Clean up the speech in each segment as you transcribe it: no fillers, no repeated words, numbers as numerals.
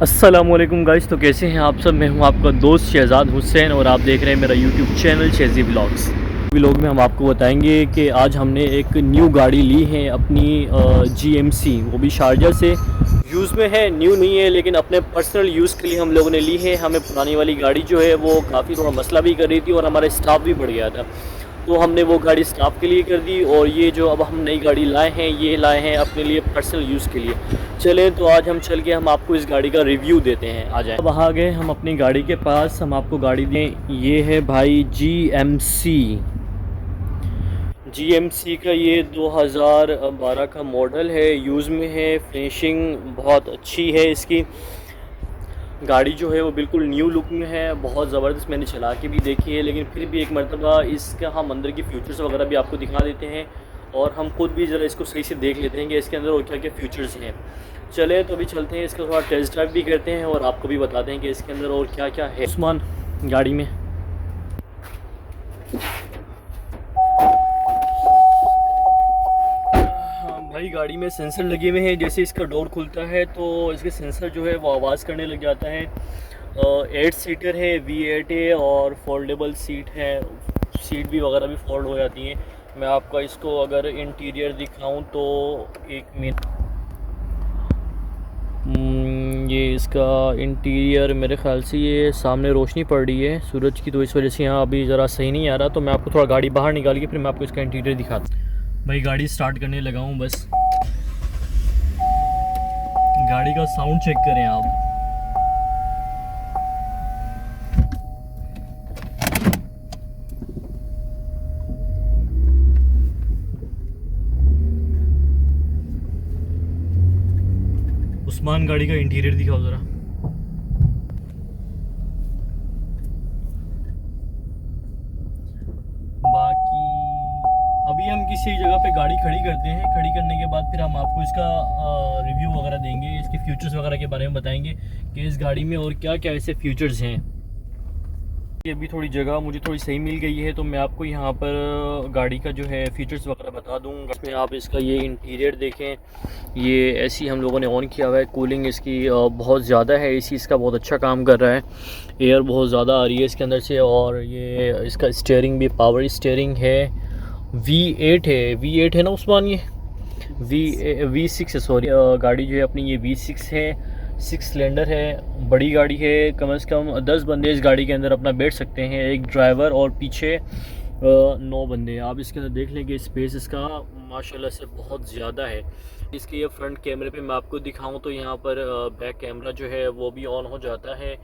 अस्सलाम वालेकुम गाइस। तो कैसे हैं आप सब। मैं हूं आपका दोस्त शहजाद हुसैन और आप देख रहे हैं मेरा यूट्यूब चैनल शेज़ी व्लॉग्स। व्लॉग में हम आपको बताएंगे कि आज हमने एक न्यू गाड़ी ली है अपनी GMC, वो भी शारजा से यूज़ में है। न्यू नहीं है लेकिन अपने पर्सनल यूज़ के लिए हम लोगों ने ली है। हमें पुरानी वाली गाड़ी जो है वो काफ़ी थोड़ा मसला भी कर रही थी और हमारा स्टाफ भी बढ़ गया था, तो हमने वो गाड़ी स्टाफ के लिए कर दी। और ये जो अब हम नई गाड़ी लाए हैं ये लाए हैं अपने लिए पर्सनल यूज़ के लिए। चलें तो आज हम चल के हम आपको इस गाड़ी का रिव्यू देते हैं। आ जाए। अब आ गए हम अपनी गाड़ी के पास, हम आपको गाड़ी दें। ये है भाई GMC का, ये 2012 का मॉडल है, यूज़ में है। फिनिशिंग बहुत अच्छी है इसकी। गाड़ी जो है वो बिल्कुल न्यू लुक में है, बहुत ज़बरदस्त। मैंने चला के भी देखी है, लेकिन फिर भी एक मरतबा इसका हम अंदर की फ़ीचर्स वगैरह भी आपको दिखा देते हैं और हम खुद भी ज़रा इसको सही से देख लेते हैं कि इसके अंदर और क्या क्या फ़ीचर्स हैं। चले तो अभी चलते हैं, इसका थोड़ा टेस्ट ड्राइव भी करते हैं और आपको भी बताते हैं कि इसके अंदर और क्या क्या है। उस्मान गाड़ी में भाई गाड़ी में सेंसर लगे हुए हैं। जैसे इसका डोर खुलता है तो इसके सेंसर जो है वो आवाज़ करने लग जाता है। 8 सीटर है, V8 है और फोल्डेबल सीट है। सीट भी वगैरह भी फोल्ड हो जाती हैं। मैं आपका इसको अगर इंटीरियर दिखाऊं तो एक मिनट, ये इसका इंटीरियर मेरे ख़्याल से ये सामने रोशनी पड़ रही है सूरज की, तो इस वजह से यहाँ अभी ज़रा सही नहीं आ रहा। तो मैं आपको थोड़ा गाड़ी बाहर निकाल के फिर मैं आपको इसका इंटीरियर दिखाता हूँ। भाई गाड़ी स्टार्ट करने लगा हूँ, बस गाड़ी का साउंड चेक करें आप। उस्मान गाड़ी का इंटीरियर दिखाओ ज़रा। बाकी अभी हम किसी जगह पे गाड़ी खड़ी करते हैं, खड़ी करने के बाद फिर हम आपको इसका रिव्यू वगैरह देंगे, इसके फीचर्स वगैरह के बारे में बताएंगे कि इस गाड़ी में और क्या क्या ऐसे फीचर्स हैं। अभी थोड़ी जगह मुझे थोड़ी सही मिल गई है तो मैं आपको यहाँ पर गाड़ी का जो है फीचर्स वगैरह बता दूँगा। इसमें आप इसका ये इंटीरियर देखें, ये एसी हम लोगों ने ऑन किया हुआ है। कूलिंग इसकी बहुत ज़्यादा है, एसी इसका बहुत अच्छा काम कर रहा है, एयर बहुत ज़्यादा आ रही है इसके अंदर से। और ये इसका स्टीयरिंग भी पावर स्टीयरिंग है, V8 है। V8 है ना उस्मान, ये V6 है, सॉरी। गाड़ी जो है अपनी ये V6 है, 6 सिलेंडर है, बड़ी गाड़ी है। कम से कम 10 बंदे इस गाड़ी के अंदर अपना बैठ सकते हैं, एक ड्राइवर और पीछे 9 बंदे। आप इसके अंदर देख लें कि स्पेस इसका माशाल्लाह से बहुत ज़्यादा है। इसके ये फ्रंट कैमरे पे मैं आपको दिखाऊं तो यहाँ पर बैक कैमरा जो है वो भी ऑन हो जाता है।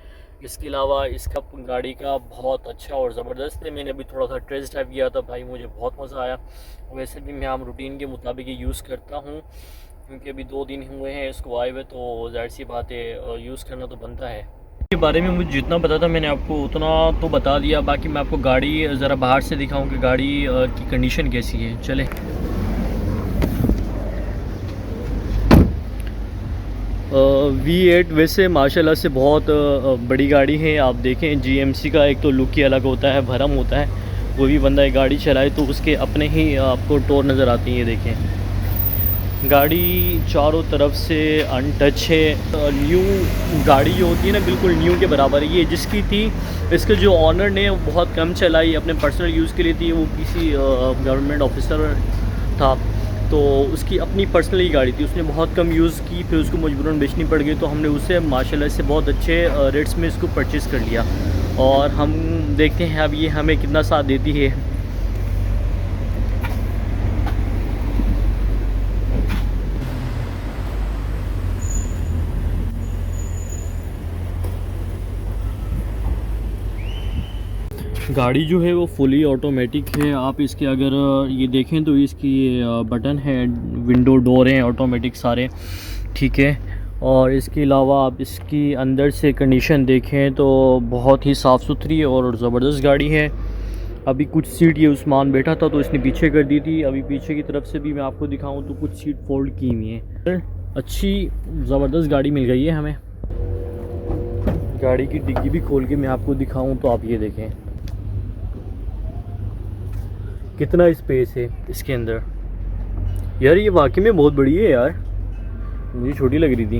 इसके अलावा इसका गाड़ी का बहुत अच्छा और ज़बरदस्त है। मैंने अभी थोड़ा सा टेस्ट ड्राइव किया था भाई, मुझे बहुत मज़ा आया। वैसे भी मैं आम रूटीन के मुताबिक ये यूज़ करता हूँ, क्योंकि अभी 2 दिन हुए हैं इसको आए हुए, तो जाहिर सी बात है यूज़ करना तो बनता है। के बारे में मुझे जितना पता था मैंने आपको उतना तो बता दिया। बाकी मैं आपको गाड़ी ज़रा बाहर से दिखाऊं कि गाड़ी की कंडीशन कैसी है। चले। V8 वैसे माशाल्लाह से बहुत बड़ी गाड़ी है। आप देखें GMC का एक तो लुक ही अलग होता है, भरम होता है। कोई भी बंदा एक गाड़ी चलाए तो उसके अपने ही आपको टोर नज़र आती है। देखें गाड़ी चारों तरफ से अनटच है। न्यू गाड़ी जो होती है ना बिल्कुल न्यू के बराबर है। ये जिसकी थी, इसके जो ऑनर ने वो बहुत कम चलाई, अपने पर्सनल यूज़ के लिए थी। वो किसी गवर्नमेंट ऑफिसर था तो उसकी अपनी पर्सनल ही गाड़ी थी, उसने बहुत कम यूज़ की, फिर उसको मजबूरन बेचनी पड़ गई। तो हमने उसे माशाल्लाह से बहुत अच्छे रेट्स में इसको परचेज़ कर लिया और हम देखते हैं अब ये हमें कितना साथ देती है। गाड़ी जो है वो फुली ऑटोमेटिक है। आप इसके अगर ये देखें तो इसकी बटन है, विंडो डोर हैं ऑटोमेटिक सारे, ठीक है। और इसके अलावा आप इसकी अंदर से कंडीशन देखें तो बहुत ही साफ़ सुथरी और ज़बरदस्त गाड़ी है। अभी कुछ सीट ये उस्मान बैठा था तो इसने पीछे कर दी थी। अभी पीछे की तरफ से भी मैं आपको दिखाऊं तो कुछ सीट फोल्ड की हुई हैं। अच्छी ज़बरदस्त गाड़ी मिल गई है हमें। गाड़ी की डिग्गी भी खोल के मैं आपको दिखाऊं तो आप ये देखें कितना स्पेस है इसके अंदर। यार ये वाकई में बहुत बड़ी है यार, मुझे छोटी लग रही थी।